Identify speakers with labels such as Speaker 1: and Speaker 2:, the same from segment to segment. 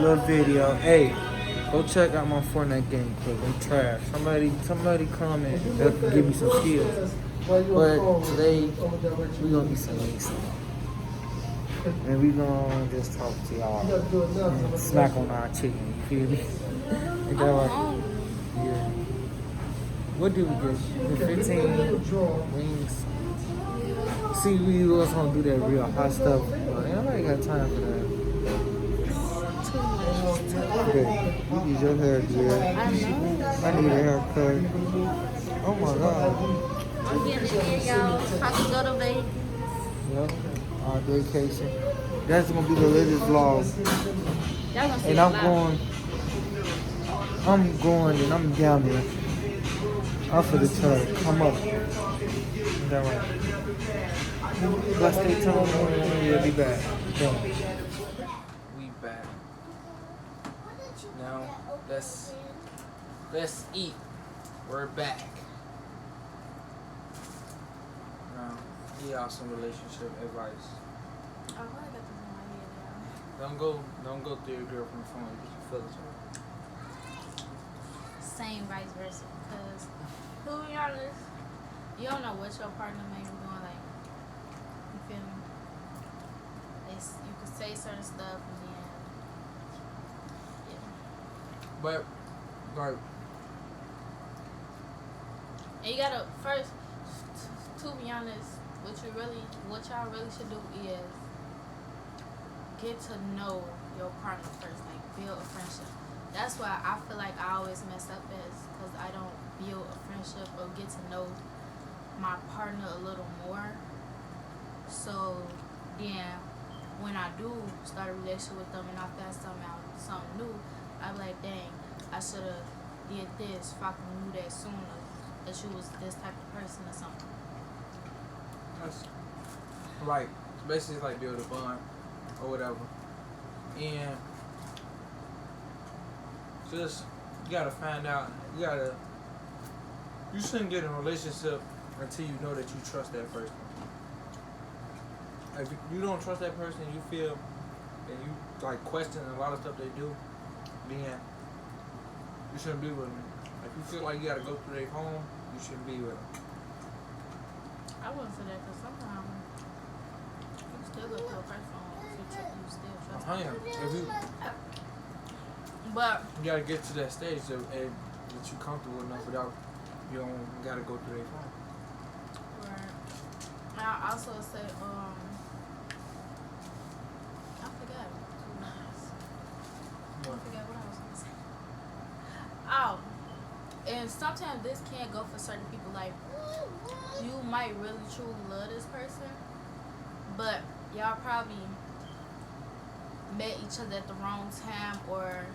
Speaker 1: little video. Hey, go check out my Fortnite game clip. I'm trash. Somebody comment that can give me some skills. But today we gonna eat some wings. And we gonna just talk to y'all and smack on our chicken. You feel me? Ain't that right? Yeah. What did we get? The 15 wings. See, we was gonna do that real hot stuff, but nobody got time for that. Okay, you need your hair, dear. I need a haircut. Oh my god.
Speaker 2: I'm getting it in, y'all. I can go to Vegas.
Speaker 1: Yep, our vacation. That's gonna be the latest vlog.
Speaker 2: Y'all gonna see
Speaker 1: And
Speaker 2: a
Speaker 1: I'm
Speaker 2: lot.
Speaker 1: going, and I'm down there. Off of the church. I'm up. Is that right? Let's stay tuned. We'll be back. Yeah. We back. Now let's eat. We're back. Now, give y'all some relationship advice.
Speaker 2: Oh, I got this in my head now.
Speaker 1: Don't go through your girlfriend's phone because you feel it.
Speaker 2: Same vice versa. Because, to be honest, you don't know what your partner may be doing. Like, you feel me? You could say certain stuff and then, yeah.
Speaker 1: But, like,
Speaker 2: And you gotta first, to be honest, what y'all really should do is get to know your partner first, like build a friendship. That's why I feel like I always mess up because I don't build a friendship or get to know my partner a little more. So then when I do start a relationship with them and I find something new, I'm like, dang, I should have did this if I could knew that sooner, that you was this type of person or something.
Speaker 1: that's like basically like build a bond or whatever. And just you gotta find out. You shouldn't get in a relationship until you know that you trust that person. If you don't trust that person, you feel and you like question a lot of stuff they do, then you shouldn't be with them. If you feel like you gotta go through their home, you shouldn't be with them.
Speaker 2: I wouldn't say that because sometimes you still go to a person you still trust them.
Speaker 1: If you
Speaker 2: But
Speaker 1: gotta get to that stage that you comfortable enough without you don't gotta go through their phone.
Speaker 2: right. And I also say, I forgot. I forgot what I was gonna say. Oh, and sometimes this can't go for certain people. Like, you might really truly love this person, but y'all probably met each other at the wrong time, or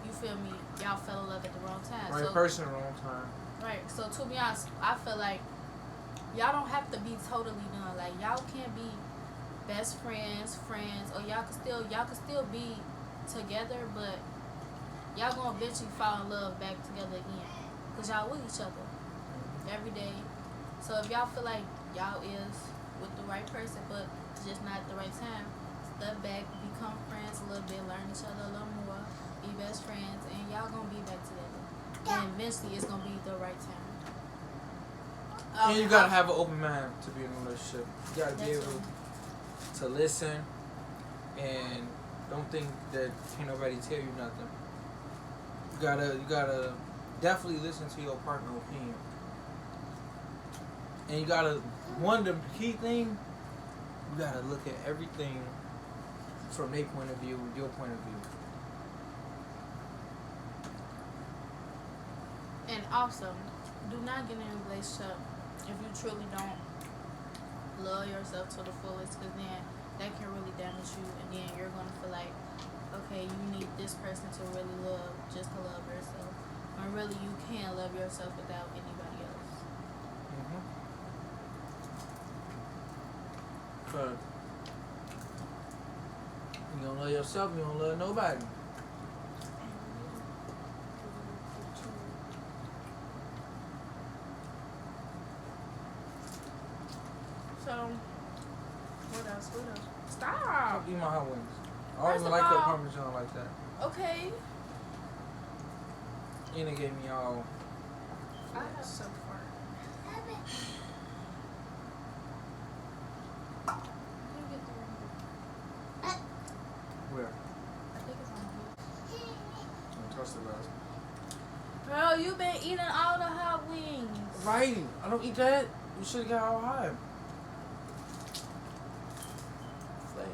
Speaker 2: you feel me, y'all fell in love at the wrong time.
Speaker 1: Right
Speaker 2: So,
Speaker 1: person, wrong time.
Speaker 2: right. So to be honest, I feel like y'all don't have to be totally done. Like, y'all can't be best friends, or y'all can still be together, but y'all gonna eventually fall in love back together again, cause y'all with each other every day. So if y'all feel like y'all is with the right person, but just not at the right time, step back, become friends a little bit, learn each other a little more, be best friends, and y'all gonna be back together. And eventually it's gonna be the right time.
Speaker 1: And you gotta have an open mind to be in a relationship. You gotta be able to listen and don't think that can't nobody tell you nothing. You gotta definitely listen to your partner's opinion. And you gotta, one of the key things, you gotta look at everything from their point of view, your point of view.
Speaker 2: And also, do not get in a relationship if you truly don't love yourself to the fullest, because then that can really damage you, and then you're going to feel like, okay, you need this person to really love just to love yourself, when really you can't love yourself without anybody else.
Speaker 1: Cause you don't love yourself, you don't love nobody.
Speaker 2: So, what else? Stop!
Speaker 1: Eat my hot wings. I don't
Speaker 2: First
Speaker 1: even
Speaker 2: of
Speaker 1: like your
Speaker 2: all-
Speaker 1: Parmesan like that.
Speaker 2: Okay.
Speaker 1: And it gave me all.
Speaker 2: I have so far. You get the remote.
Speaker 1: Where?
Speaker 2: I think it's on here.
Speaker 1: I touched it last.
Speaker 2: Bro, you been eating all the hot wings.
Speaker 1: Right. I don't eat that. You should have got all high.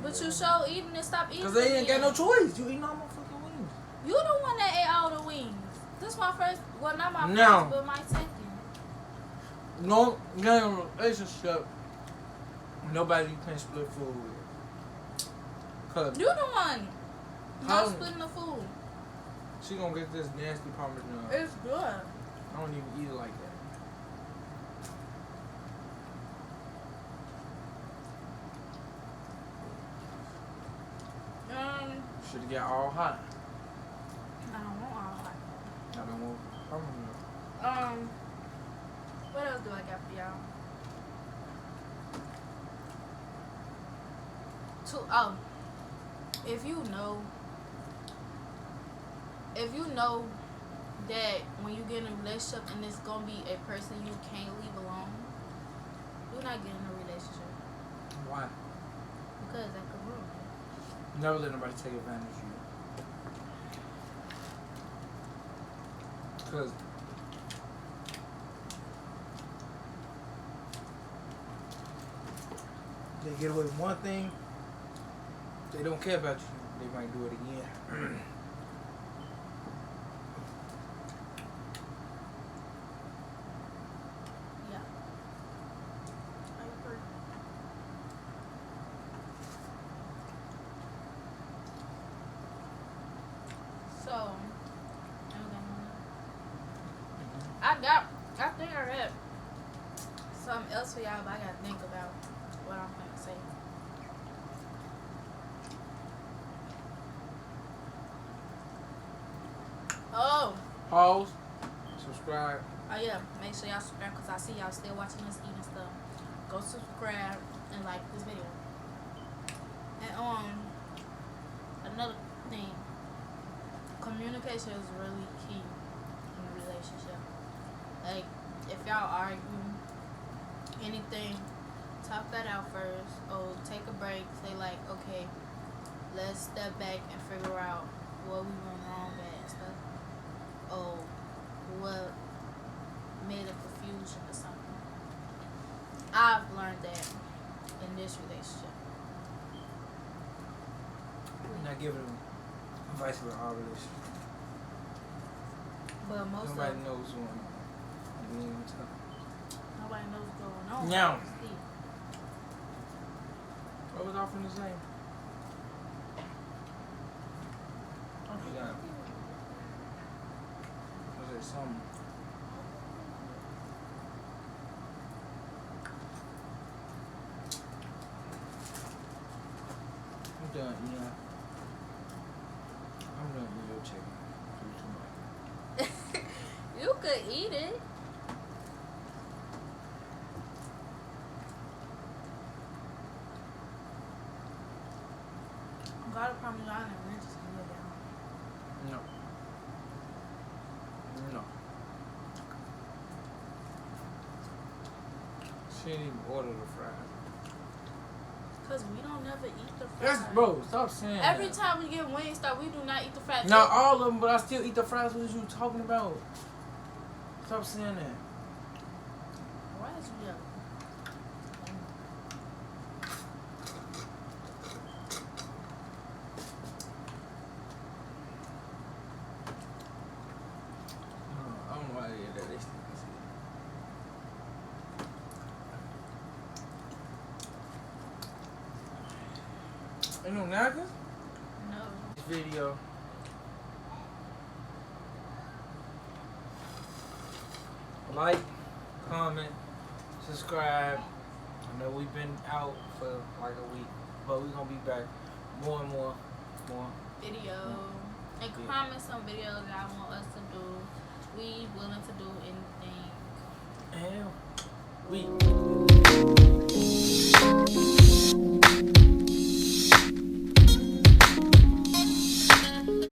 Speaker 2: But you so eating and stop eating.
Speaker 1: Because they ain't got
Speaker 2: again.
Speaker 1: no choice. You eating all my fucking wings.
Speaker 2: You the one that ate all the wings. This my first, well not my
Speaker 1: No.
Speaker 2: first, but my second.
Speaker 1: No, you're in a relationship. Nobody you can split food with. Cause
Speaker 2: You the one.
Speaker 1: How-
Speaker 2: Not splitting the food.
Speaker 1: she gonna get this nasty Parmesan.
Speaker 2: It's good.
Speaker 1: I don't even eat it like that. Should have got all hot.
Speaker 2: I don't want all hot.
Speaker 1: I don't want Parmesan.
Speaker 2: What else do I got for y'all? If you know that when you get in a relationship and it's gonna be a person you can't leave alone, you're not getting a relationship
Speaker 1: Why?
Speaker 2: because that could ruin it.
Speaker 1: Never let nobody take advantage of you. Because they get away with one thing, they don't care about you. They might do it again.
Speaker 2: Yeah. I agree. So, I think I read something else for y'all, but I gotta think about what I'm gonna say. Oh,
Speaker 1: Pause. Subscribe.
Speaker 2: oh yeah, make sure y'all subscribe because I see y'all still watching us eating stuff. Go subscribe and like this video. And another thing, communication is really key in a relationship. Like, if y'all argue anything, talk that out first. Or take a break. Say like, okay, let's step back and figure out what we went wrong at and stuff. Or what made a confusion or something. I've learned that in this relationship.
Speaker 1: I'm not giving advice for our relationship.
Speaker 2: But most
Speaker 1: Nobody
Speaker 2: of
Speaker 1: knows what's going on.
Speaker 2: nobody knows what's going on.
Speaker 1: Now.
Speaker 2: See.
Speaker 1: What was off in the same? You got was it something? I'm done eating. I'm done eating your chicken. Do too much.
Speaker 2: You could eat it. Got a Parmesan and we're just gonna go down.
Speaker 1: No. No. She didn't even order the fries.
Speaker 2: Cause we don't never eat the fries.
Speaker 1: Yes, bro, stop saying
Speaker 2: Every
Speaker 1: that.
Speaker 2: time we get Wingstop, we do not eat the fries.
Speaker 1: Not all of them, but I still eat the fries. What are you talking about? Stop saying that.
Speaker 2: Why is you yelling?
Speaker 1: I don't know why they did that. They still can see it. Ain't no napkins?
Speaker 2: No.
Speaker 1: This video. Like, comment, subscribe. I know we've been out for like a week, but we're gonna be back more and more.
Speaker 2: Video. And
Speaker 1: Yeah.
Speaker 2: comment some videos y'all want us to do. We willing to do anything.
Speaker 1: And we